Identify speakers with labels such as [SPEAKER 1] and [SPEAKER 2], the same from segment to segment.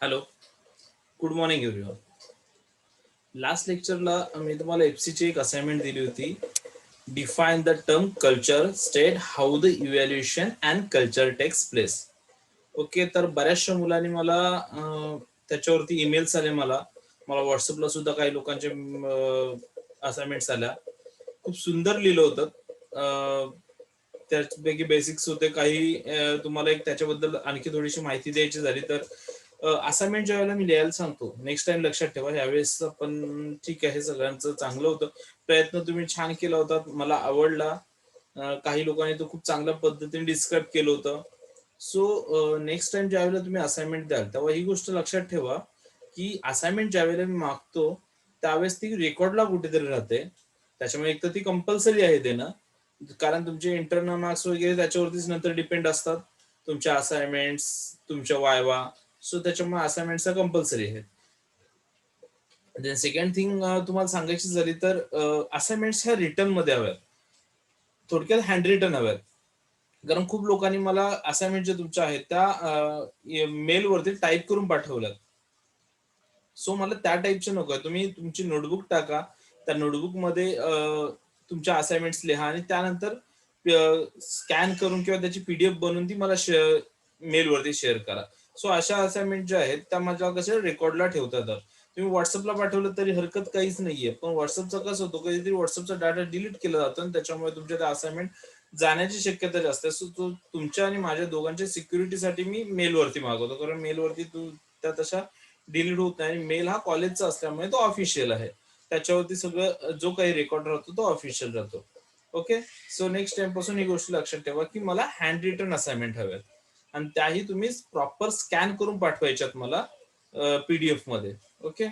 [SPEAKER 1] Hello, good morning everyone. Last लेक्चरला मी तुम्हाला एफसीची एक असाइनमेंट दिली होती. Define the term culture, state how the evaluation and culture takes place. Okay, तर बऱ्याचशा मुलांनी मला त्याच्यावरती ईमेल्स आले. मला मला व्हॉट्सअपला सुद्धा काही लोकांचे असाइनमेंट्स आल्या. खूप सुंदर लिहिलं होतं. त्यापैकी बेसिक्स होते काही. तुम्हाला एक त्याच्याबद्दल आणखी थोडीशी माहिती द्यायची झाली तर असाइनमेंट ज्या वेळेला मी लिहायला सांगतो नेक्स्ट टाइम लक्षात ठेवा. यावेळेस पण ठीक आहे, सगळ्यांचं चांगलं होतं. प्रयत्न तुम्ही छान केला होता, मला आवडला. काही लोकांनी तो खूप चांगल्या पद्धतीने डिस्क्राईब केलं होतं. सो नेक्स्ट टाइम ज्या वेळेला तुम्ही असाइनमेंट द्याल तेव्हा ही गोष्ट लक्षात ठेवा की असाइनमेंट ज्या वेळेला मी मागतो त्यावेळेस ती रेकॉर्डला कुठेतरी राहते. त्याच्यामुळे एक तर ती कंपल्सरी आहे देणं, कारण तुमचे इंटरनल मार्क्स वगैरे त्याच्यावरतीच नंतर डिपेंड असतात, तुमच्या असाइनमेंट्स, तुमच्या वायवा. सो त्याच्यामुळे असाइनमेंट्स कंपल्सरी आहेत. देन सेकंड थिंग तुम्हाला सांगायची झाली तर असाइनमेंट्स ह्या रिटर्न मध्ये हव्यात, थोडक्यात हँड रिटन हव्यात. कारण खूप लोकांनी मला असाइनमेंट जे तुमच्या आहेत त्या मेलवरती टाईप करून पाठवल्यात. सो मला त्या टाईपचे नको आहे. तुम्ही तुमची नोटबुक टाका, त्या नोटबुक मध्ये तुमच्या असाइनमेंट्स लिहा आणि त्यानंतर स्कॅन करून किंवा त्याची पीडीएफ बनवून ती मला मेलवरती शेअर करा. सो अशा असाइनमेंट ज्या आहेत त्या माझ्या कसं रेकॉर्डला ठेवतात. तुम्ही व्हॉट्सअपला पाठवलं तरी हरकत काहीच नाहीये, पण व्हॉट्सअपचा कसं होतो, कधीतरी व्हॉट्सअपचा डाटा डिलीट केला जातो आणि त्याच्यामुळे तुमच्या त्या असाइनमेंट जाण्याची शक्यता जास्त असते. सो तुमच्या आणि माझ्या दोघांच्या सिक्युरिटीसाठी मी मेलवरती मागवतो, कारण मेलवरती त्या तशा डिलीट होत नाही. आणि मेल हा कॉलेजचा असल्यामुळे तो ऑफिशियल आहे, त्याच्यावरती सगळं जो काही रेकॉर्ड राहतो तो ऑफिशियल राहतो. ओके, सो नेक्स्ट टाइम पासून ही गोष्ट लक्षात ठेवा की मला हँड रिटन असाइनमेंट हव्यात आणि त्याही तुम्ही प्रॉपर स्कॅन करून पाठवायच्यात मला पीडीएफ मध्ये. ओके,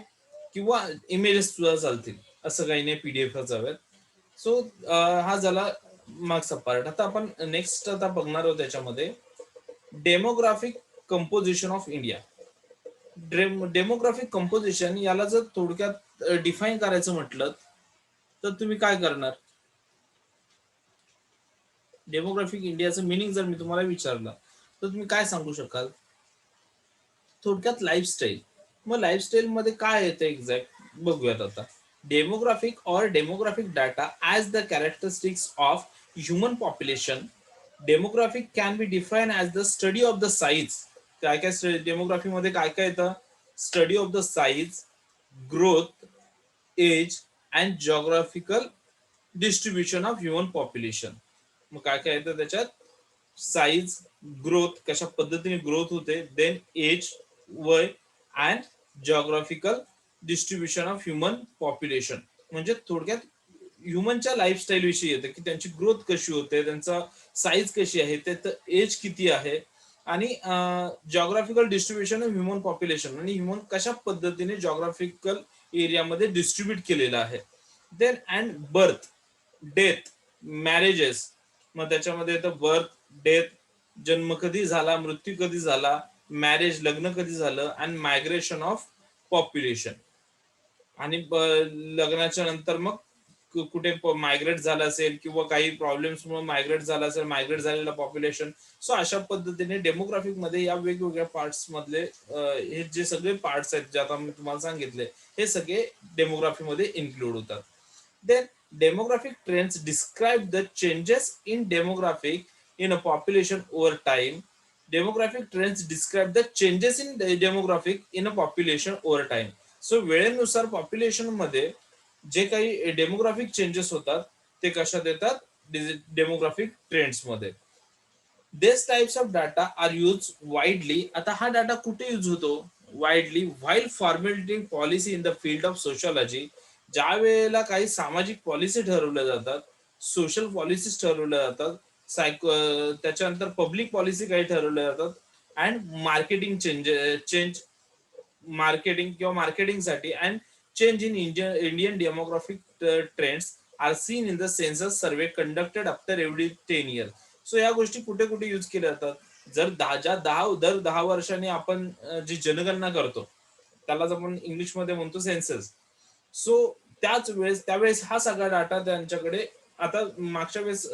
[SPEAKER 1] किंवा इमेजेस सुद्धा चालतील, असं काही नाही, पीडीएफच हव्यात. सो हा झाला मागचा पार्ट. आता आपण नेक्स्ट आता बघणार आहोत त्याच्यामध्ये demographic composition of India. Demographic composition याला जर थोडक्यात डिफाईन करायचं म्हटलं तर तुम्ही काय करणार? डेमोग्राफिक इंडियाचं मिनिंग जर मी तुम्हाला विचारलं तर तुम्ही काय सांगू शकाल? थोडक्यात लाईफस्टाईल. मग लाईफस्टाईल मध्ये काय येतं एक्झॅक्ट बघूयात आता. डेमोग्राफिक और demographic data as the characteristics of human population. Demographic can be define as the study of the size. काय काय डेमोग्राफी मध्ये काय काय येतं? Study of the size, growth, age and geographical distribution of human population. मग काय काय येतं त्याच्यात? साईज, ग्रोथ, कशा पद्धतीने ग्रोथ होते, देन एज, वय, and geographical distribution of human population. म्हणजे थोडक्यात ह्युमनच्या लाईफस्टाईल विषयी येतं की त्यांची ग्रोथ कशी होते, त्यांचा साईज कशी आहे, त्याचं एज किती आहे, आणि geographical distribution of human population, आणि ह्युमन कशा पद्धतीने जॉग्राफिकल एरियामध्ये डिस्ट्रीब्युट केलेलं आहे. Then and birth, death, marriages. मग त्याच्यामध्ये येतं बर्थ, डेथ, जन्म कधी झाला, मृत्यू कधी झाला, मॅरेज, लग्न कधी झालं, अँड मायग्रेशन ऑफ पॉप्युलेशन. आणि लग्नाच्या नंतर मग कुठे मायग्रेट झालं असेल किंवा काही प्रॉब्लेम्समुळे मायग्रेट झालं असेल, मायग्रेट झालेलं पॉप्युलेशन. सो अशा पद्धतीने डेमोग्राफिक मध्ये या वेगवेगळ्या पार्ट्स मधले हे जे सगळे पार्ट्स आहेत जे आता मी तुम्हाला सांगितले, हे सगळे डेमोग्राफी मध्ये इन्क्लूड होतात. Then demographic trends describe the changes in demographic in a population over time. Demographic trends describe the changes in demographic in a population over time. So वेळेनुसार पॉप्युलेशन मध्ये जे काही डेमोग्राफिक चेंजेस होतात ते कशात येतात? डेमोग्राफिक ट्रेंड्स मध्ये. This types of data are use widely. आता हा डाटा कुठे यूज होतो? Widely while formulating policy in the field of sociology. ज्या वेळेला काही सामाजिक पॉलिसी ठरवल्या जातात, सोशल पॉलिसीज ठरवल्या जातात, त्याच्यानंतर पब्लिक पॉलिसी काही ठरवल्या जातात, अँड मार्केटिंग चेंज मार्केटिंग किंवा मार्केटिंगसाठी, and change in Indian demographic trends are seen in the census survey conducted after every 10 year. So या गोष्टी कुठे कुठे यूज केल्या जातात? जर दर 10 वर्षांनी आपण जी जनगणना करतो त्यालाच आपण इंग्लिशमध्ये म्हणतो सेन्सस. सो त्यावेळेस हा सगळा डाटा त्यांच्याकडे, आता मागच्या वेळेस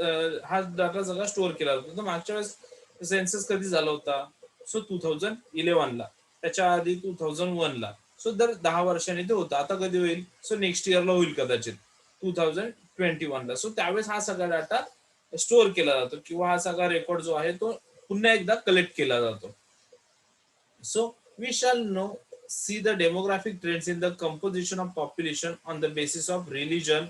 [SPEAKER 1] हा डाटा सगळा स्टोअर केला जातो. तर मागच्या वेळेस सेन्सस कधी झाला होता? सो 2011 ला. त्याच्या आधी 2001ला. सो दर 10 वर्षांनी ते होतं. आता कधी होईल? सो नेक्स्ट इयरला होईल कदाचित 2021ला. सो त्यावेळेस हा सगळा डाटा स्टोअर केला जातो किंवा हा सगळा रेकॉर्ड जो आहे तो पुन्हा एकदा कलेक्ट केला जातो. So we shall know see the demographic trends in the composition of population on the basis of religion,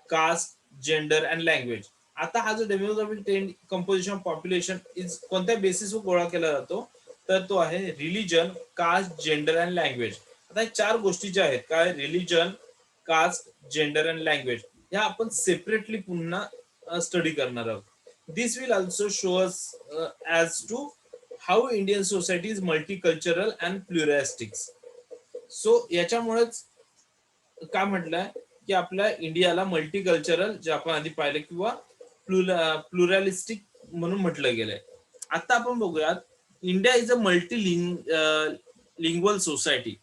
[SPEAKER 1] caste, gender and language. आता हा जो demographic trend composition of population is कोणत्या बेसिसवर गोळा केला जातो, तर तो आहे religion, caste, gender and language. आता या चार गोष्टी ज्या आहेत काय, religion, caste, gender and language, ह्या आपण सेपरेटली पुन्हा स्टडी करणार आहोत. This will also show us as to how Indian society is multicultural and pluralistics. So याच्यामुळेच काय म्हटलंय की आपल्या इंडियाला मल्टीकल्चरल, जे आपण आधी पाहिलं, किंवा प्लुरॅलिस्टिक म्हणून म्हटलं गेलंय. आता आपण बघूयात, India is a lingual society.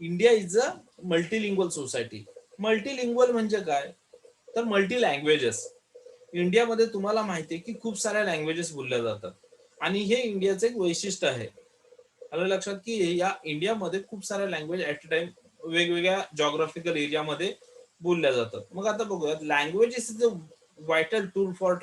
[SPEAKER 1] India is a multilingual society. Multilingual म्हणजे काय, तर मल्टी लँग्वेजेस. इंडियामध्ये तुम्हाला माहिती आहे की खूप साऱ्या लँग्वेजेस बोलल्या जातात आणि हे इंडियाचं एक वैशिष्ट्य आहे. आलं लक्षात की या इंडियामध्ये खूप साऱ्या लँग्वेज ऍट अ टाइम वेगवेगळ्या जॉग्राफिकल एरियामध्ये बोलल्या जातात. मग आता बघूयात, languages is a vital tool for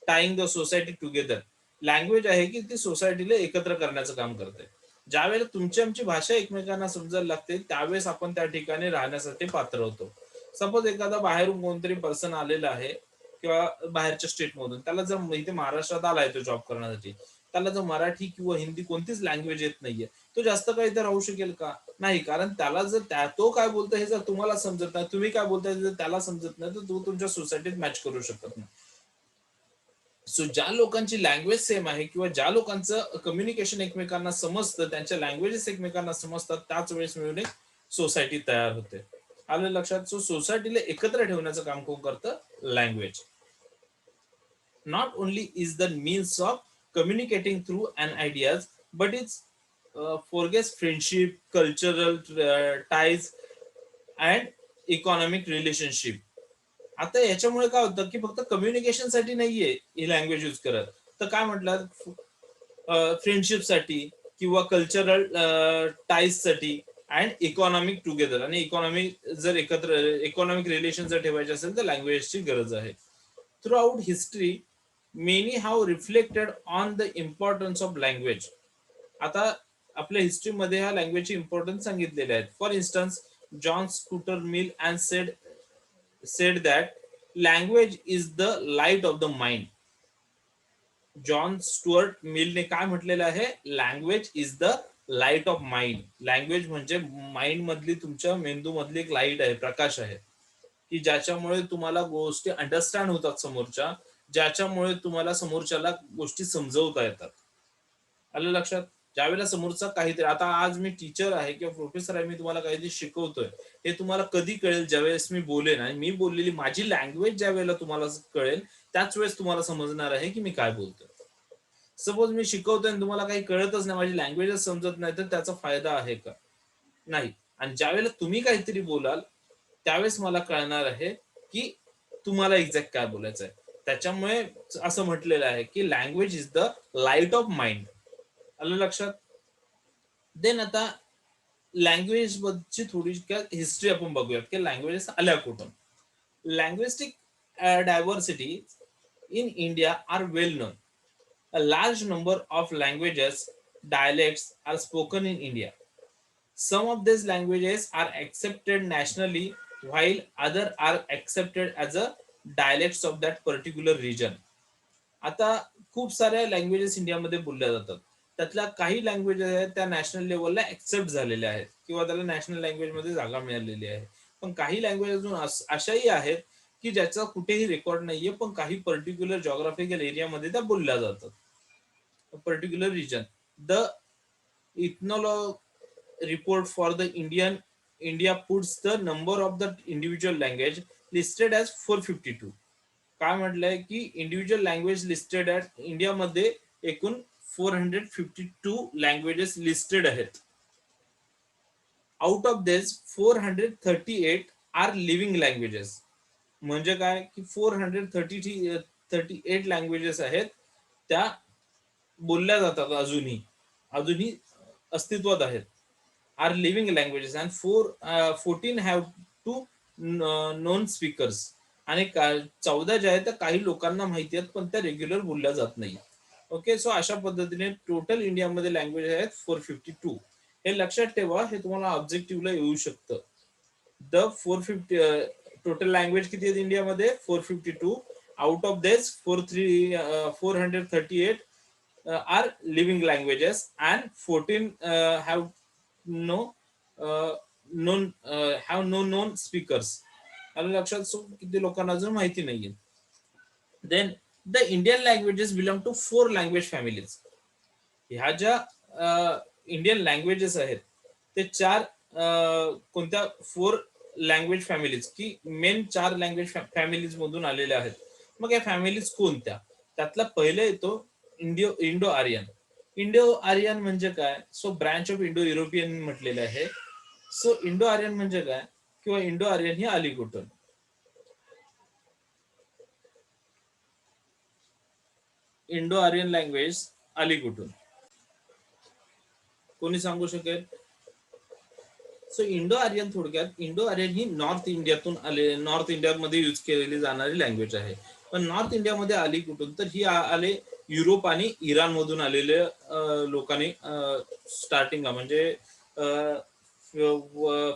[SPEAKER 1] टाईंग the society together. Language आहे की ती सोसायटीला एकत्र करण्याचं काम करते. ज्यावेळेला तुमची आमची भाषा एकमेकांना समजायला लागते त्यावेळेस आपण त्या ठिकाणी राहण्यासाठी पात्र होतो. सपोज एखादा बाहेरून कोणतरी पर्सन आलेला आहे किंवा बाहेरच्या स्टेट मधून, त्याला जर इथे महाराष्ट्रात आलाय तो जॉब करण्यासाठी, त्याला जर मराठी किंवा हिंदी कोणतीच लँग्वेज येत नाहीये, तो जास्त काही इथे राहू शकेल का? नाही. कारण त्याला जर तो काय बोलतो हे जर तुम्हाला समजत नाही, तुम्ही काय बोलताय जर त्याला समजत नाही, तर तो तुमच्या सोसायटीत मॅच करू शकत नाही. सो ज्या लोकांची लँग्वेज सेम आहे किंवा ज्या लोकांचं कम्युनिकेशन एकमेकांना समजतं, त्यांच्या लँग्वेजेस एकमेकांना समजतात, त्याच वेळेस मिळून एक सोसायटी तयार होते. आलं लक्षात? सो सोसायटीला एकत्र ठेवण्याचं काम कोण करतं? Language. Not only is the means of communicating through an ideas, but it's forgets friendship, cultural ties and economic relationship. आता याच्यामुळे काय होतं की फक्त कम्युनिकेशन साठी नाहीये ही लँग्वेज यूज करत, तर काय म्हटलं, फ्रेंडशिप साठी किंवा कल्चरल टाईज साठी अँड इकॉनॉमिक टुगेदर. आणि इकॉनॉमिक जर एकत्र इकॉनॉमिक रिलेशन जर ठेवायचे असेल तर लँग्वेजची गरज आहे. Through out history many have reflected on the importance of language. आता आपल्या हिस्ट्रीमध्ये ह्या लँग्वेजची इम्पॉर्टन्स सांगितलेले आहेत. For instance, John scooter mill and said that language is the light of the mind. John Stuart मिलने काय म्हटलेलं आहे? Language is the light of mind. Language म्हणजे माइंड मधली, तुमच्या मेंदू मधली एक लाईट आहे, प्रकाश आहे, की ज्याच्यामुळे तुम्हाला गोष्टी अंडरस्टँड होतात समोरच्या, ज्याच्यामुळे तुम्हाला समोरच्याला गोष्टी समजवता येतात. आलं लक्षात? ज्यावेळेला समोरचा काहीतरी, आता आज मी टीचर आहे किंवा प्रोफेसर आहे, मी तुम्हाला काहीतरी शिकवतोय, हे तुम्हाला कधी कळेल? ज्यावेळेस मी बोलेन आणि मी बोललेली माझी लँग्वेज ज्या वेळेला तुम्हाला कळेल, त्याच वेळेस तुम्हाला समजणार आहे की मी काय बोलतोय. सपोज मी शिकवतोय आणि तुम्हाला काही कळतच नाही, माझी लँग्वेजच समजत नाही, तर त्याचा फायदा आहे का? नाही. आणि ज्यावेळेला तुम्ही काहीतरी बोलाल त्यावेळेस मला कळणार आहे की तुम्हाला एक्झॅक्ट काय बोलायचं आहे. त्याच्यामुळे असं म्हटलेलं आहे की language is the light of mind. आलं लक्षात? देन आता लँग्वेज बद्दलची थोडी हिस्ट्री आपण बघूयात की लँग्वेजेस आल्या कुठून. Linguistic diversity in India are well known. A large number of languages, dialects are spoken in India. Some of these languages are accepted nationally, while others are accepted as a dialects of that particular region. आता खूप साऱ्या languages इंडियामध्ये बोलल्या जातात. त्यातल्या काही languages आहेत त्या नॅशनल लेवलला ऍक्सेप्ट झालेल्या आहेत किंवा त्याला नॅशनल लँग्वेजमध्ये जागा मिळालेली आहे. पण काही लँग्वेज अजून अशाही आहेत की ज्याचा कुठेही रेकॉर्ड नाहीये, पण काही पर्टिक्युलर जॉग्राफिकल एरियामध्ये त्या बोलल्या जातात. Particular region. The Ethnologue report for the India puts the number of the individual language listed as 452. काय म्हटलंय की इंडिव्हिज्युअल लँग्वेज लिस्टेड ऍट इंडियामध्ये एकूण 452 लँग्वेजेस लिस्टेड आहेत. Out of this 438 are living languages. म्हणजे काय की 438 लँग्वेजेस आहेत त्या बोलल्या जातात अजूनही. अजूनही अस्तित्वात आहेत, are living languages and 14 have two non speakers. आणि 14 ज्या आहेत त्या काही लोकांना माहिती आहेत पण त्या रेग्युलर बोलल्या जात नाही. ओके, सो अशा पद्धतीने टोटल इंडियामध्ये लँग्वेज आहेत 452. हे लक्षात ठेवा, हे तुम्हाला ऑब्जेक्टिव्हला येऊ शकतं. द 450 टोटल लँग्वेज किती आहेत इंडियामध्ये? 452. Out of this 438 are living languages and 14 have no uh, known have no known speakers. आलं लक्षात? सो किती लोकांना अजून माहिती नाहीये. Then the Indian languages belong to 4 language families. ह्या ज्या इंडियन लँग्वेजेस आहेत ते 4 कोणत्या 4 लँग्वेज फॅमिलीज की मेन 4 लँग्वेज फॅमिलीज मधून आलेल्या आहेत. मग या फॅमिलीज कोणत्या? त्यातला पहिला येतो इंडो आर्यन. इंडो आर्यन म्हणजे काय? So branch of Indo European म्हटलेलं आहे. सो इंडो आर्यन म्हणजे काय किंवा इंडो आर्यन ही आली कुठून? इंडो आर्यन लँग्वेज आली कुठून? कोणी सांगू शकेल? सो इंडो आर्यन थोडक्यात, इंडो आर्यन ही नॉर्थ इंडियातून आले, नॉर्थ इंडियामध्ये यूज केलेली जाणारी लँग्वेज आहे. पण नॉर्थ इंडियामध्ये आली कुठून? तर ही आले युरोप आणि इराण मधून आलेले लोकांनी स्टार्टिंगला म्हणजे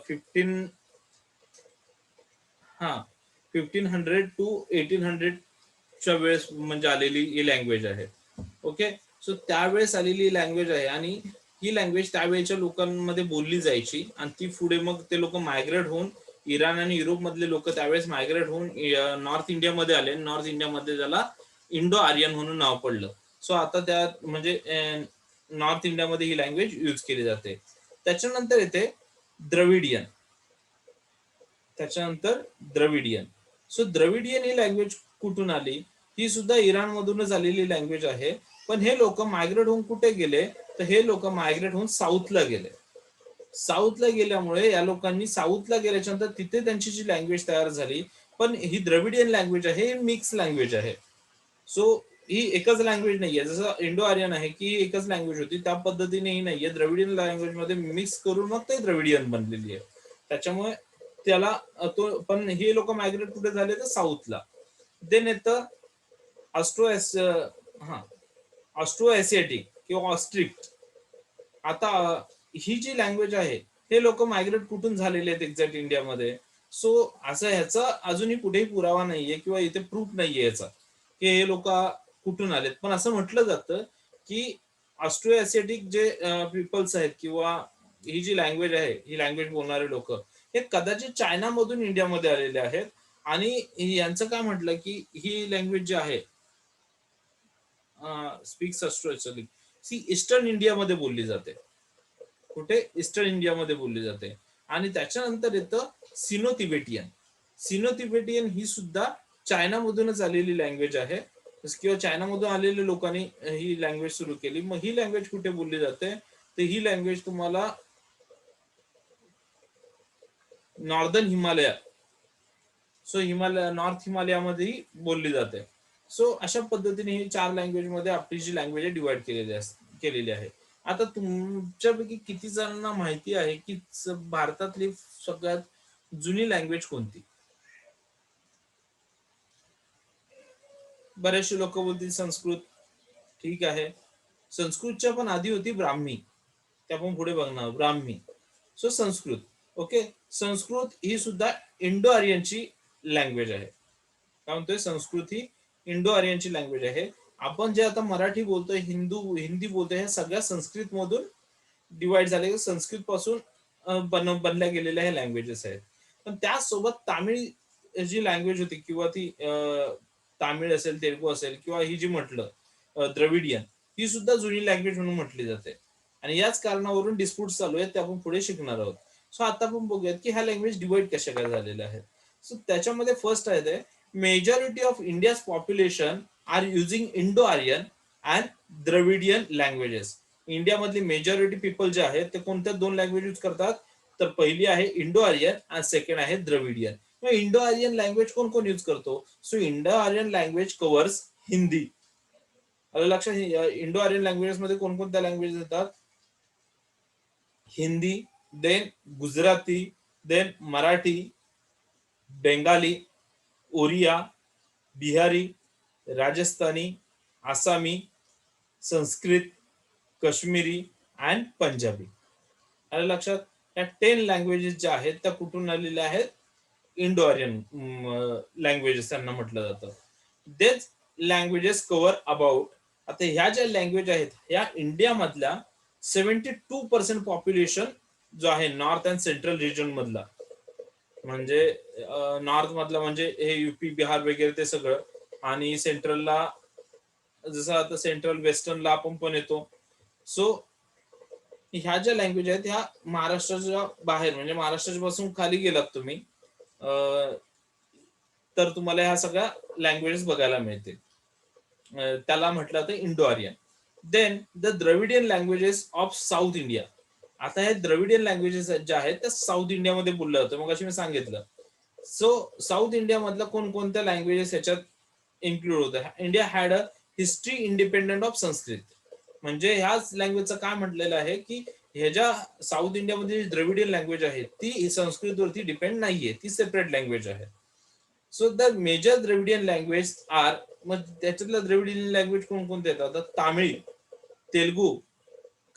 [SPEAKER 1] 15 हा 1500 टू 1800च्या वेळेस म्हणजे आलेली ही लँग्वेज आहे. ओके, सो त्यावेळेस आलेली लँग्वेज आहे आणि ही लँग्वेज त्यावेळेच्या लोकांमध्ये बोलली जायची आणि ती पुढे मग ते लोक मायग्रेट होऊन इराण आणि युरोप मधले लोक त्यावेळेस मायग्रेट होऊन नॉर्थ इंडियामध्ये आले. नॉर्थ इंडियामध्ये त्याला इंडो आर्यन म्हणून नाव पडलं. सो आता त्या म्हणजे नॉर्थ इंडियामध्ये ही लँग्वेज यूज केली जाते. त्याच्यानंतर येते द्रविडियन. त्याच्यानंतर द्रविडियन. सो द्रविडियन ही लँग्वेज कुठून आली? ही सुद्धा इराण मधूनच आलेली लँग्वेज आहे. पण हे लोक मायग्रेट होऊन कुठे गेले? तर हे लोक मायग्रेट होऊन साऊथला गेले. साऊथला गेल्यामुळे या लोकांनी साऊथला गेल्याच्या नंतर तिथे त्यांची जी लँग्वेज तयार झाली. पण ही द्रविडियन लँग्वेज आहे, ही मिक्स लँग्वेज आहे. सो ही एकच लँग्वेज नाहीये. जसं इंडो आर्यन आहे की ही एकच लँग्वेज होती, त्या पद्धतीने ही नाहीये. द्रविडियन लँग्वेज मध्ये मिक्स करून मग ते द्रविडियन बनलेली आहे. त्याच्यामुळे त्याला तो, पण हे लोक मायग्रेट कुठे झाले? तर साऊथला. देन येतं ऑस्ट्रो हा ऑस्ट्रो एशियाटिक किंवा ऑस्ट्रिक्ट. आता ही जी लँग्वेज आहे हे लोक मायग्रेट कुठून झालेले आहेत एक्झॅक्ट इंडियामध्ये? सो असं ह्याचा अजूनही कुठेही पुरावा नाहीये किंवा इथे प्रूफ नाहीये याचा की हे लोक कुठून आलेत. पण असं म्हटलं जातं की ऑस्ट्रो एशियाटिक जे पीपल्स आहेत किंवा ही जी लँग्वेज आहे, ही लँग्वेज बोलणारे लोक हे कदाचित चायनामधून इंडियामध्ये आलेले आहेत. आणि यांचं काय म्हटलं की ही लँग्वेज जी आहे speaks Austro Asiatic, sea eastern इंडियामध्ये बोलली जाते. कुठे? ईस्टर्न इंडियामध्ये बोलली जाते. आणि त्याच्यानंतर येतं सिनो तिबेटियन. सिनो तिबेटियन ही सुद्धा चायनामधूनच आलेली लँग्वेज आहे किंवा चायनामधून आलेल्या लोकांनी ही लँग्वेज सुरू केली. मग ही लँग्वेज कुठे बोलली जाते? तर ही लँग्वेज तुम्हाला northern Himalaya, so Himalaya, north हिमालयामध्ये बोलली जाते. सो अशा पद्धतीने ही 4 लँग्वेज मध्ये आपली जी लँग्वेज आहे डिवाइड केलेली आहे. आता तुमच्यापैकी किती जणांना माहिती आहे की भारतातली सगळ्यात जुनी लँग्वेज कोणती? बरेचसे लोक बोलतील संस्कृत. ठीक आहे, संस्कृतच्या पण आधी होती ब्राह्मी, त्या पण पुढे बघणार ब्राह्मी. सो संस्कृत. ओके, संस्कृत ही सुद्धा इंडो आर्यनची लँग्वेज आहे. काय म्हणतोय? संस्कृत ही इंडो आर्यनची लँग्वेज आहे. आपण जे आता मराठी बोलतोय, हिंदी बोलतोय, ह्या सगळ्या संस्कृत मधून डिवाइड झाले, संस्कृत पासून बनल्या गेलेल्या ह्या लँग्वेजेस आहेत. पण त्याचसोबत तामिळ जी लँग्वेज होती किंवा ती तामिळ असेल, तेलुगू असेल किंवा ही जी म्हटलं द्रविडियन, ही सुद्धा जुनी लँग्वेज म्हणून म्हटली जाते. आणि याच कारणावरून डिस्प्यूट चालू आहेत, ते आपण पुढे शिकणार आहोत. सो आता आपण बघूयात की ह्या लँग्वेज डिवाइड कशा काय झालेल्या आहेत. सो त्याच्यामध्ये फर्स्ट आहे ते majority of India's population are using Indo Aryan and Dravidian languages. इंडियामधली मेजॉरिटी पीपल जे आहेत ते कोणत्या 2 लँग्वेज यूज करतात? तर पहिली आहे इंडो आर्यन आणि सेकंड आहे द्रविडियन. मग इंडो आर्यन लँग्वेज कोण कोण यूज करतो? So Indo Aryan language covers Hindi. आलं लक्षात? इंडो आर्यन लँग्वेजेस मध्ये कोणकोणत्या लँग्वेज येतात? Hindi, then Gujarati, then Marathi, Bengali, Oriya, Bihari, Rajasthani, Asami, Sanskrit, Kashmiri and Punjabi. आलं लक्षात? या 10 लँग्वेजेस ज्या आहेत त्या कुठून आलेल्या आहेत? इंडो आर्यन लँग्वेजेस त्यांना म्हटलं जातं. देच लँग्वेजेस कव्हर अबाउट. आता ह्या ज्या लँग्वेज आहेत ह्या इंडियामधल्या 72% पॉप्युलेशन जो आहे नॉर्थ अँड सेंट्रल रिजन मधला, म्हणजे नॉर्थ मधला म्हणजे हे युपी बिहार वगैरे ते सगळं, आणि सेंट्रलला जसं आता सेंट्रल वेस्टर्नला आपण पण येतो. सो ह्या ज्या लँग्वेज आहेत ह्या महाराष्ट्राच्या बाहेर म्हणजे महाराष्ट्राच्या पासून खाली गेलात तुम्ही तर तुम्हाला ह्या सगळ्या लँग्वेजेस बघायला मिळतील. त्याला म्हटलं जातं Indo Aryan. Then the Dravidian languages of South India. आता हे द्रविडियन लँग्वेजेस ज्या आहेत त्या साऊथ इंडियामध्ये बोलल्या जातं, मग अशी मी सांगितलं. सो साऊथ इंडिया मधल्या कोणकोणत्या लँग्वेजेस ह्याच्यात इन्क्लूड होतं? India had a history independent of Sanskrit. म्हणजे ह्याच लँग्वेजचं काय म्हटलेलं आहे की ह्याच्या साऊथ इंडियामध्ये जी द्रविडियन लँग्वेज आहे ती संस्कृतवरती डिपेंड नाहीये, ती सेपरेट लँग्वेज आहे. So the major Dravidian language are, मग त्याच्यातल्या द्रविडियन लँग्वेज कोणकोणते येतात? तामिळ, तेलुगू,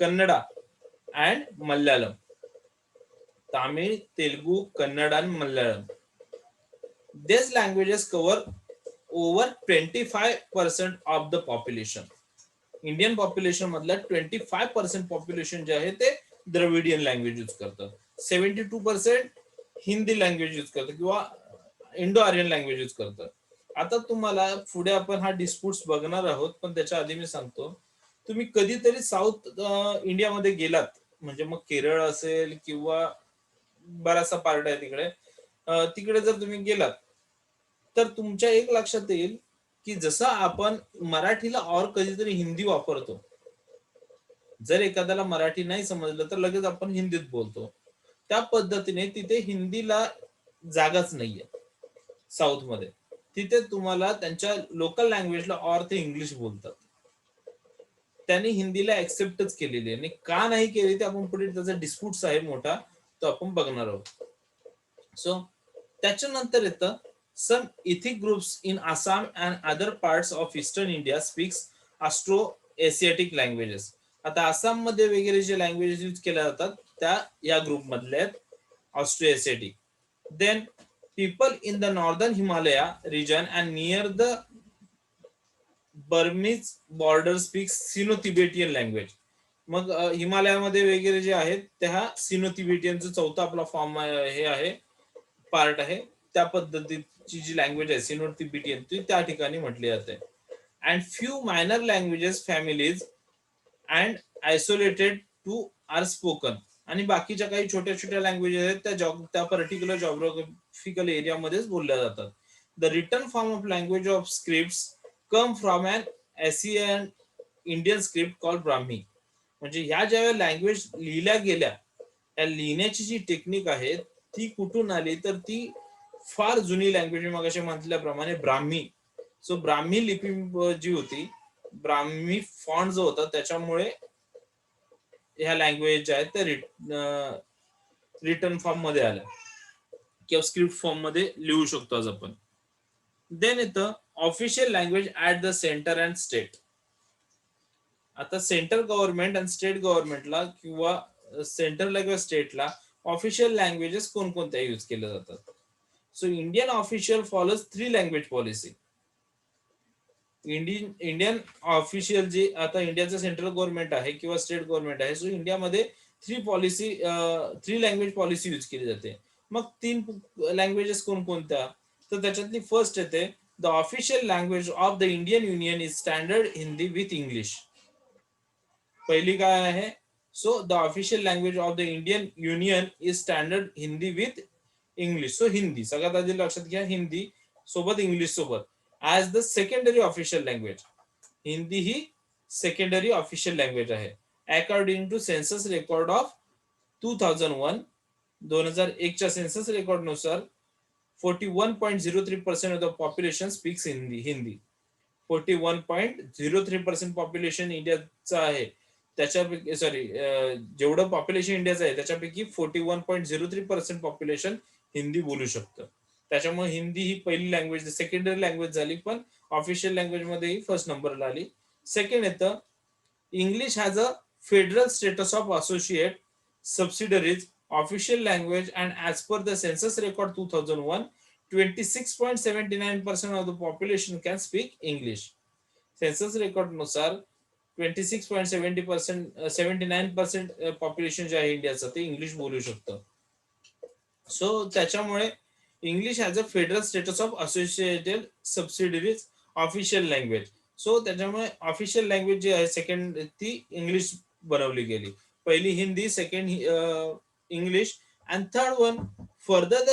[SPEAKER 1] कन्नडा अँड मल्याळम. तामिळ, तेलुगू, कन्नड आणि Malayalam. These languages cover over 25% of the population. Indian population मधल्या 25% पॉप्युलेशन जे आहे ते द्रविडियन लँग्वेज यूज करतात. 72% हिंदी लँग्वेज यूज करतात किंवा इंडो आर्यन लँग्वेज यूज करतात. आता तुम्हाला पुढे आपण हा डिस्प्यूट्स बघणार आहोत, पण त्याच्या आधी मी सांगतो, तुम्ही कधीतरी साऊथ इंडियामध्ये गेलात म्हणजे मग केरळ असेल किंवा बराचसा पार्ट आहे तिकडे, तिकडे जर तुम्ही गेलात तर तुमच्या एक लक्षात येईल की जसं आपण मराठीला और कधीतरी हिंदी वापरतो, जर एखाद्याला मराठी नाही समजलं तर लगेच आपण हिंदीत बोलतो, त्या पद्धतीने तिथे हिंदीला जागाच नाहीये साऊथ मध्ये. तिथे तुम्हाला त्यांच्या लोकल लँग्वेजला और ते इंग्लिश बोलतात. त्यांनी हिंदीला ऍक्सेप्टच केलेली आहे, आणि का नाही केली ते आपण पुढे त्याचा डिस्प्यूट्स आहे मोठा, तो आपण बघणार आहोत. सो त्याच्यानंतर येतं some ethic groups in Assam and other parts of eastern India speaks Austro Asiatic languages. आता आसाम मध्ये वगैरे जे लँग्वेजेस यूज केल्या जातात त्या या ग्रुप मधल्या आहेत, Austro Asiatic. Then people in the northern Himalaya region and near the Burmese border speaks Sino Tibetan language. मग हिमालयामध्ये वगैरे जे आहेत त्या सिनो तिबेटियनचं चौथा आपला फॉर्म हे आहे, पार्ट आहे. त्या पद्धतीची जी लँग्वेज आहे सिनो तिबेटियन ती त्या ठिकाणी म्हटली जाते. And few minor languages families and isolated too are spoken. आणि बाकीच्या काही छोट्या छोट्या लँग्वेजेस आहेत त्या पर्टिक्युलर जॉग्राफिकल एरियामध्येच बोलल्या जातात. The written form of language of script come from an Asian Indian script call Brahmi. म्हणजे ह्या ज्या लँग्वेज लिहिल्या गेल्या त्या लिहिण्याची जी टेक्निक आहे ती कुठून आली तर ती फार जुनी लँग्वेज, मग असे म्हटल्याप्रमाणे ब्राह्मी. सो ब्राह्मी लिपी जी होती, ब्राह्मी फॉन्ट जो होता त्याच्यामुळे ह्या लँग्वेज ज्या आहेत त्या रिटर्न फॉर्म मध्ये आल्या किंवा स्क्रिप्ट फॉर्म मध्ये लिहू शकतो आज आपण. देन येतं official language at the centre and state. आता सेंट्रल गव्हर्नमेंट आणि स्टेट गव्हर्नमेंटला किंवा सेंटरला किंवा स्टेटला ऑफिशियल लँग्वेजेस कोणकोणत्या यूज केल्या जातात? So Indian official follows 3 language policy. Indian official जे आता इंडियाचं सेंट्रल गव्हर्नमेंट आहे किंवा स्टेट गव्हर्नमेंट आहे, सो इंडियामध्ये 3 लँग्वेज पॉलिसी यूज केली जाते. मग 3 लँग्वेजेस कोणकोणत्या? तर त्याच्यातली फर्स्ट येते the official language of the Indian union is standard Hindi with English. पहिली काय आहे? So the official language of the Indian union is standard Hindi with English. So Hindi सगळ्यात आधी लक्षात घ्या, हिंदी सोबत इंग्लिश सोबत as the secondary official language. Hindi ही सेकंडरी ऑफिशियल लँग्वेज आहे. According to census record of 2001, 2001च्या सेन्सस रेकॉर्ड नुसार 41.03% of the population speaks Hindi. 41.03% population इंडियाचं आहे त्याच्यापैकी जेवढं पॉप्युलेशन इंडियाचं आहे त्याच्यापैकी 41.03% पॉप्युलेशन हिंदी बोलू शकतं. त्याच्यामुळे हिंदी ही पहिली लँग्वेज, सेकंडरी लँग्वेज झाली, पण ऑफिशियल लँग्वेज मध्ये फर्स्ट नंबरला आली. सेकंड येतं English has a federal status of associate subsidiaries official language and as per the census record 2001 26.79% of the population can speak English. Census record नुसार 79% population जे आहे इंडियाचं ते इंग्लिश बोलू शकतं. सो त्याच्यामुळे English has a federal status of associated subsidiaries official language. So त्याच्यामुळे official language जी आहे सेकंड ती इंग्लिश बनवली गेली. पहिली Hindi, second English, and third one further the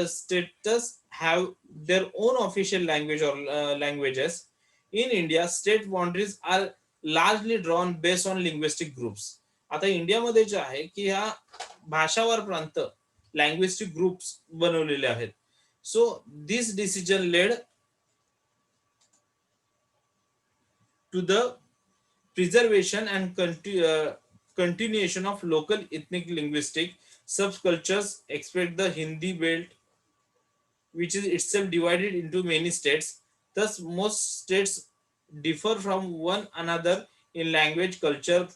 [SPEAKER 1] status have their own official language or languages. In India state boundaries are largely drawn based on linguistic groups. आता इंडियामध्ये जे आहे की ह्या भाषावर प्रांत लँग्विस्टिक ग्रुप्स बनवलेले आहेत. So this decision led to the preservation and continuation of local ethnic linguistic subcultures expect the Hindi belt, which is itself divided into many states. Thus, most states differ from one another in language, culture,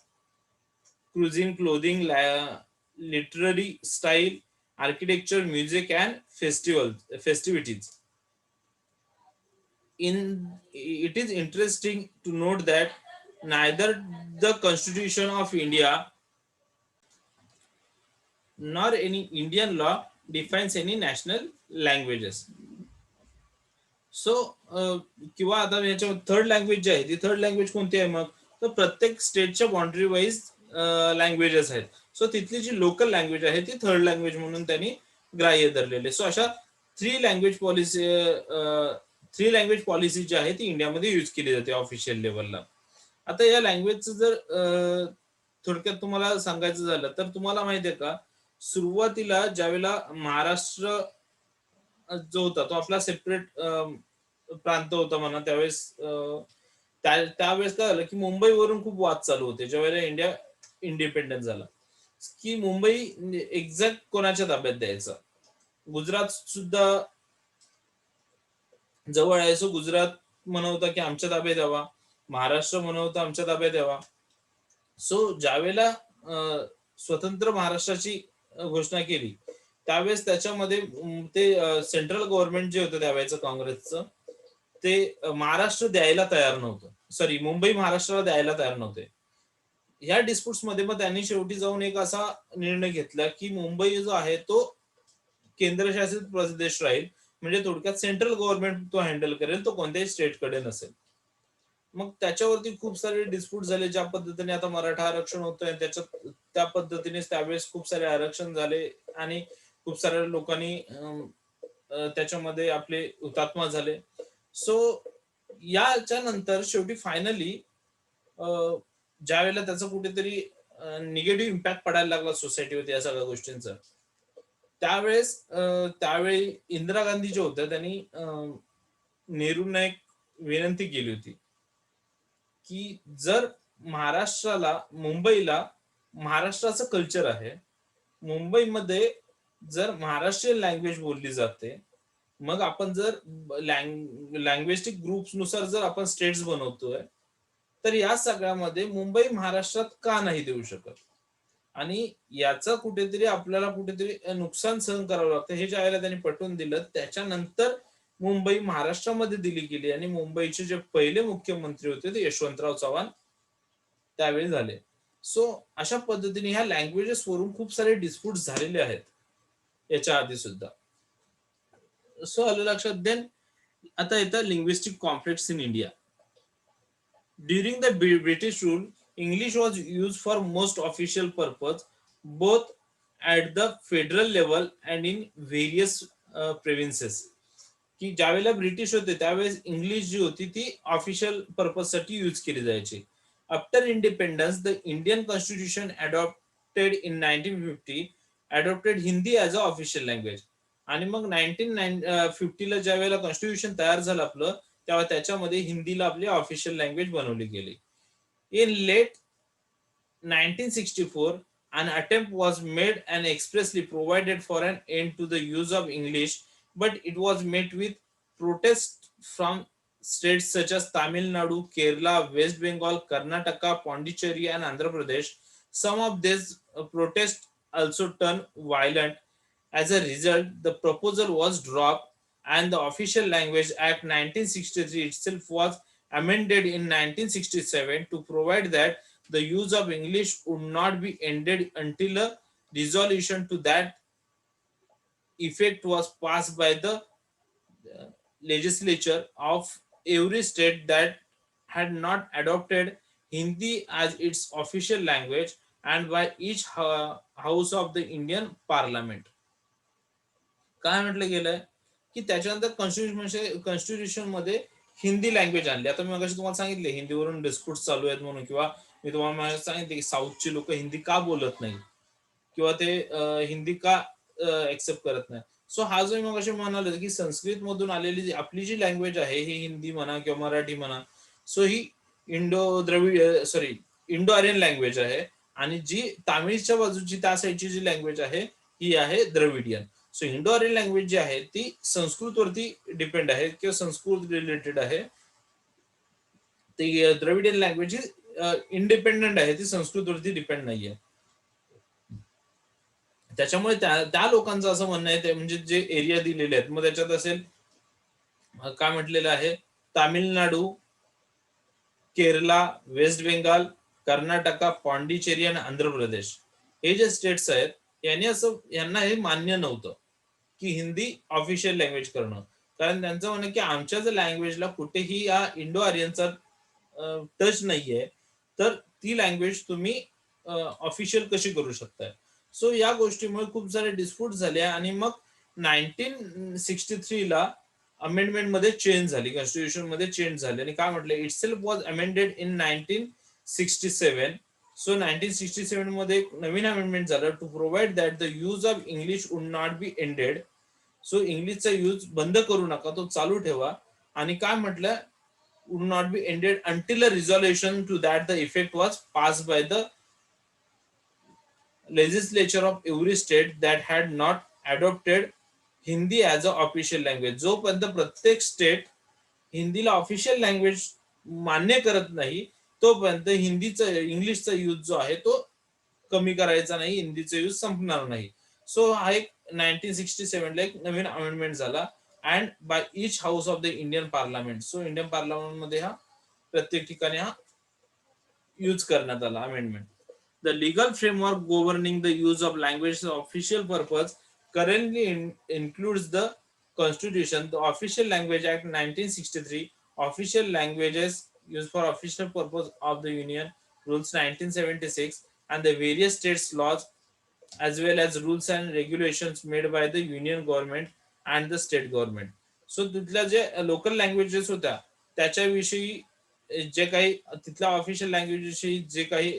[SPEAKER 1] cuisine, clothing, literary style, architecture, music, and festivities. It is interesting to note that neither the Constitution of India nor any Indian law defines any national languages. So किंवा आता याच्या third language जी आहे ती third language कोणती आहे मग, तर प्रत्येक स्टेटच्या बाउंड्री वाईज लँग्वेजेस आहेत. सो तिथली जी लोकल लँग्वेज आहे ती थर्ड लँग्वेज म्हणून त्यांनी ग्राह्य धरलेले. सो अशा थ्री लँग्वेज पॉलिसी जी आहे ती इंडियामध्ये यूज केली जाते ऑफिशियल लेवलला. आता या लँग्वेजचं जर थोडक्यात तुम्हाला सांगायचं झालं तर तुम्हाला माहिती आहे का, सुरुवातीला ज्यावेळेला महाराष्ट्र जो होता तो आपला सेपरेट प्रांत होता म्हणा, त्यावेळेस त्यावेळेस काय झालं की मुंबईवरून खूप वाद चालू होते ज्यावेळेला इंडिया इंडिपेंडन्स झाला, की मुंबई एक्झॅक्ट कोणाच्या ताब्यात द्यायचा. गुजरात सुद्धा जवळ आहे, सो गुजरात म्हणवता की आमच्या ताब्यात यावा, महाराष्ट्र म्हणवता आमच्या ताब्यात यावा. सो ज्यावेळेला स्वतंत्र महाराष्ट्राची घोषणा केली त्यावेळेस त्याच्यामध्ये ते सेंट्रल गव्हर्नमेंट जे होतं त्यावेळेचं काँग्रेसचं, ते महाराष्ट्र द्यायला तयार नव्हतं. सॉरी, मुंबई महाराष्ट्राला द्यायला तयार नव्हते. ह्या डिस्प्युट्स मध्ये मग त्यांनी शेवटी जाऊन एक असा निर्णय घेतला की मुंबई जो आहे तो केंद्रशासित प्रदेश राहील, म्हणजे थोडक्यात सेंट्रल गव्हर्नमेंट तो हँडल करेल, तो कोणत्याही स्टेटकडे नसेल. मग त्याच्यावरती खूप सारे डिस्प्यूट झाले. ज्या पद्धतीने आता मराठा आरक्षण होतंय त्याच्यात त्या पद्धतीने त्यावेळेस खूप सारे आरक्षण झाले आणि खूप साऱ्या लोकांनी त्याच्यामध्ये आपले हुतात्मा झाले. सो याच्या नंतर शेवटी फायनली ज्या वेळेला त्याचा कुठेतरी निगेटिव्ह इम्पॅक्ट पडायला लागला सोसायटीवरती या सगळ्या गोष्टींचा, त्यावेळी इंदिरा गांधी जे होत्या त्यांनी नेहरूंना एक विनंती केली होती की जर महाराष्ट्राला, मुंबईला महाराष्ट्राचं कल्चर आहे, मुंबईमध्ये जर महाराष्ट्रीयन लँग्वेज बोलली जाते, मग आपण जर लँग्वेस्टिक ग्रुप्स नुसार जर आपण स्टेट्स बनवतोय तर या सगळ्यामध्ये मुंबई महाराष्ट्रात का नाही देऊ शकत, आणि याचं कुठेतरी आपल्याला कुठेतरी नुकसान सहन करावं लागतं. हे ज्या वेळेला त्यांनी पटवून दिलं त्याच्यानंतर मुंबई महाराष्ट्रामध्ये दिली गेली आणि मुंबईचे जे पहिले मुख्यमंत्री होते ते यशवंतराव चव्हाण त्यावेळी झाले. सो अशा पद्धतीने ह्या लँग्वेजेस वरून खूप सारे डिस्प्यूट झालेले आहेत याच्या आधी सुद्धा. सो आलं लक्षात. देन आता येतं linguistic conflicts in India. During the British rule, English was used for most official purpose, both at the federal level and in various provinces. की ज्यावेळेला ब्रिटिश होते त्यावेळेस इंग्लिश जी होती ती ऑफिशियल पर्पज साठी यूज केली जायची. After independence the Indian constitution adopted in 1950 adopted Hindi as a official language. आणि मग 1950ला ज्या वेळेला कॉन्स्टिट्यूशन तयार झालं आपलं, तेव्हा त्याच्यामध्ये हिंदीला आपली ऑफिशियल लँग्वेज बनवली गेली. In late 1964, an attempt was made and expressly provided for an end to the use of English, but it was met with protest from states such as Tamil Nadu, Kerala, West Bengal, Karnataka, Pondicherry, and Andhra Pradesh. Some of these protests also turned violent. As a result, the proposal was dropped, and the Official Language Act 1963 itself was amended in 1967 to provide that the use of English would not be ended until a resolution to that effect was passed by the legislature of every state that had not adopted Hindi as its official language, and by each house of the Indian Parliament. काय म्हटलं गेलंय की त्याच्यानंतर constitution मध्ये Hindi language आणली. आता मी मगाशी तुम्हाला सांगितले हिंदीवरून डिस्प्यूट चालू आहेत म्हणून, किंवा मी तुम्हाला सांगितले की साऊथची लोक हिंदी का बोलत नाही, किंवा ते हिंदी का एक्सेप्ट करत नाही. सो हा जो मी मगाशी म्हणालो की संस्कृत मधून आलेली आपली जी लँग्वेज आहे ही हिंदी म्हणा किंवा मराठी म्हणा, सो ही Indo Dravid sorry Indo Aryan language आहे, आणि जी तामिळच्या बाजूची त्या साईडची जी लँग्वेज आहे ही आहे Dravidian. So Indo Aryan language जी आहे ती संस्कृतवरती डिपेंड आहे किंवा संस्कृत रिलेटेड आहे. ती द्रविडियन लँग्वेज इंडिपेंडेंट आहे, ती संस्कृतवरती डिपेंड नाहीये. त्याच्यामुळे त्या लोकांचं असं म्हणणं आहे, ते म्हणजे जे एरिया दिलेले आहेत मग त्याच्यात असेल काय म्हटलेलं आहे, तामिळनाडू, केरला, वेस्ट बेंगाल, कर्नाटका, पॉंडिचेरी आणि आंध्र प्रदेश हे जे स्टेट्स आहेत यांना हे मान्य नव्हतं की हिंदी ऑफिशियल लँग्वेज करणं. कारण त्यांचं म्हणणं की आमच्या जर लँग्वेजला कुठेही या इंडो आर्यनचा टच नाहीये तर ती लँग्वेज तुम्ही ऑफिशियल कशी करू शकताय. सो या गोष्टीमुळे खूप सारे डिस्प्यूट झाले आणि मग 1963 ला अमेंडमेंट मध्ये चेंज झाली, कॉन्स्टिट्यूशन मध्ये चेंज झाली. आणि काय म्हटलं, it self was amended in 1967. So 1967 मध्ये एक नवीन अमेंडमेंट झालं to provide that the use of English would not be ended. So इंग्लिशचा यूज बंद करू नका, तो चालू ठेवा. आणि काय म्हटलं, would not be ended until a resolution to that the effect was passed by the legislature of every state that had not adopted Hindi as a official language. जोपर्यंत प्रत्येक स्टेट हिंदीला ऑफिशियल लँग्वेज मान्य करत नाही तोपर्यंत हिंदीचा इंग्लिशचा यूज जो आहे तो कमी करायचा नाही, हिंदीचा यूज संपणार नाही. सो हा एक 1967 ला एक नवीन अमेंडमेंट झाला and by each house of the Indian parliament. So Indian parliament मध्ये हा प्रत्येक ठिकाणी हा यूज करण्यात आला amendment. The legal framework governing the use of language for official purpose currently includes the Constitution, the Official Language Act 1963, Official Languages Used for Official Purpose of the Union Rules 1976, and the various states laws as well as rules and regulations made by the union government and the state government. So तिथल्या जे local languages होत्या त्याच्याविषयी जे काही तिथल्या official language विषयी जे काही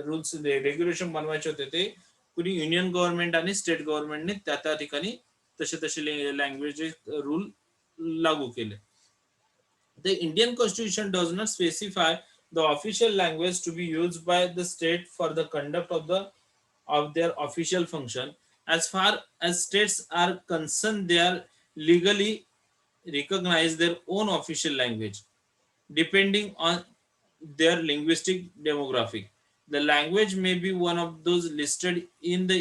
[SPEAKER 1] रूल्स रेग्युलेशन बनवायचे होते ते कुणी युनियन गव्हर्नमेंट आणि स्टेट गव्हर्नमेंटने त्या ठिकाणी तसे लँग्वेज रूल लागू केले. The Indian Constitution does not specify the official language to be used by the state for the conduct of their official function. As far as states are concerned, they are legally recognize their own official language depending on their linguistic demographic. The language may be one of those listed in the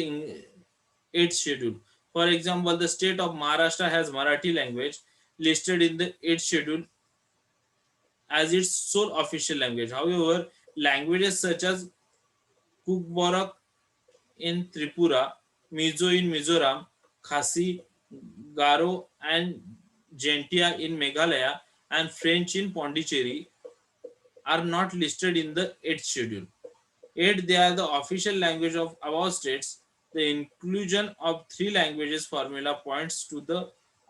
[SPEAKER 1] 8th schedule. For example, the state of Maharashtra has Marathi language listed in the 8th schedule as its sole official language. However, languages such as Kukborok in Tripura, Mizo in Mizoram, Khasi, Garo, and Gentia in Meghalaya, and French in Pondicherry are not listed in the 8th schedule. Yet they are the official language of above states. The inclusion of three languages formula points to the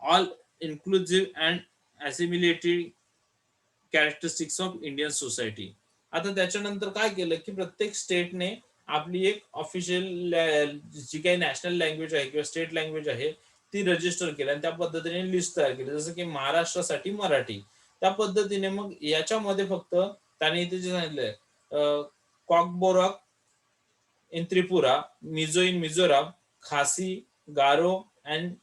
[SPEAKER 1] all-inclusive and assimilated characteristics of Indian society. आता त्याच्यानंतर काय केलं की प्रत्येक स्टेटने आपली एक official जी काही national language आहे किंवा स्टेट लँग्वेज आहे ती रजिस्टर केली आणि त्या पद्धतीने लिस्ट तयार केली. जसं की महाराष्ट्रासाठी मराठी, त्या पद्धतीने मग याच्यामध्ये फक्त त्याने इथे जे सांगितलंय Kokborok in Tripura, Mizo in Mizoram, Khasi, Garo, and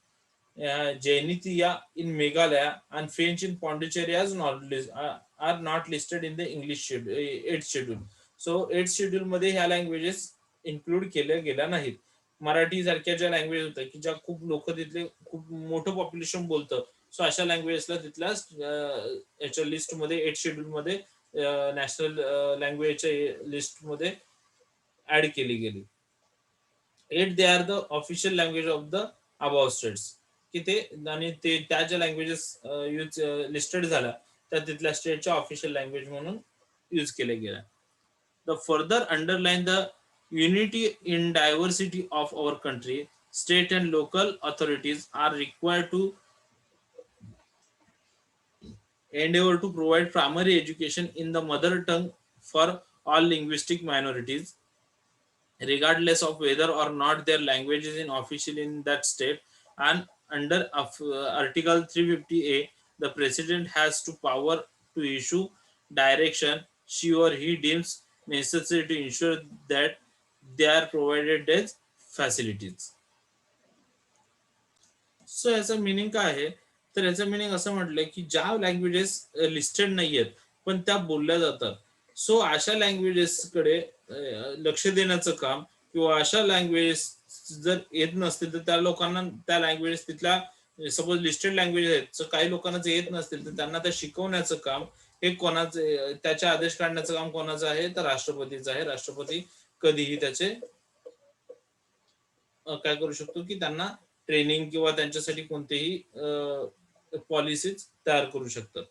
[SPEAKER 1] Jaintia in Meghalaya, and French in Pondicherry are not listed in the English schedule, 8th schedule. So 8th schedule मध्ये ह्या लँग्वेजेस इन्क्लूड केल्या गेल्या नाहीत. मराठी सारख्या ज्या लँग्वेज होत्या की ज्या खूप लोक तिथले खूप मोठं पॉप्युलेशन बोलतं, सो अशा लँग्वेजेसला तिथल्या याच्या लिस्टमध्ये 8th शेड्यूल मध्ये नॅशनल लँग्वेजच्या लिस्टमध्ये ऍड केली गेली. 8 they are the official language of the above states, की ते आणि ते त्या ज्या लँग्वेजेस यूज लिस्टेड झाल्या त्या तिथल्या स्टेटच्या ऑफिशियल लँग्वेज म्हणून यूज केल्या गेल्या. The further underline the unity in diversity of our country, state and local authorities are required to endeavor to provide primary education in the mother tongue for all linguistic minorities, regardless of whether or not their language is in official in that state. And under Article 350A, the President has to power to issue direction she or he deems necessary to ensure that they are provided as facilities. So याचं meaning काय आहे, तर याचं meaning असं म्हटलंय की ज्या languages listed नाही आहेत पण त्या बोलल्या जातात, सो अशा लँग्वेजेसकडे लक्ष देण्याचं काम, किंवा अशा लँग्वेजेस जर येत नसतील तर त्या लोकांना त्या लँग्वेजेस तिथल्या सपोज लिस्टेड लँग्वेज आहेत, तर काही लोकांना जे येत नसतील तर त्यांना त्या शिकवण्याचं काम हे कोणाचं, त्याचे आदेश काढण्याचं काम कोणाचं आहे, तर राष्ट्रपतीचं आहे. राष्ट्रपती कधीही त्याचे काय करू शकतो की त्यांना ट्रेनिंग किंवा त्यांच्यासाठी कोणतेही पॉलिसीज तयार करू शकतात.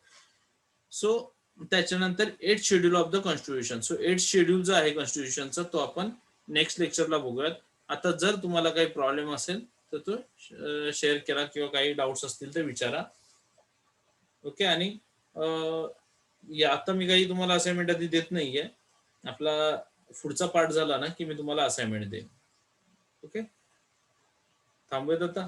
[SPEAKER 1] सो त्याच्यानंतर 8th schedule of the constitution. So 8th schedule जो आहे कॉन्स्टिट्यूशनचा तो आपण नेक्स्ट लेक्चरला बघूयात. आता जर तुम्हाला काही प्रॉब्लेम असेल तर तो शेअर करा किंवा काही डाऊट्स असतील तर विचारा. ओके. आणि आता मी काही तुम्हाला असाइनमेंट आधी देत नाहीये, आपला पुढचा पार्ट झाला ना की मी तुम्हाला असाइनमेंट देईन. ओके. थांबूयात आता.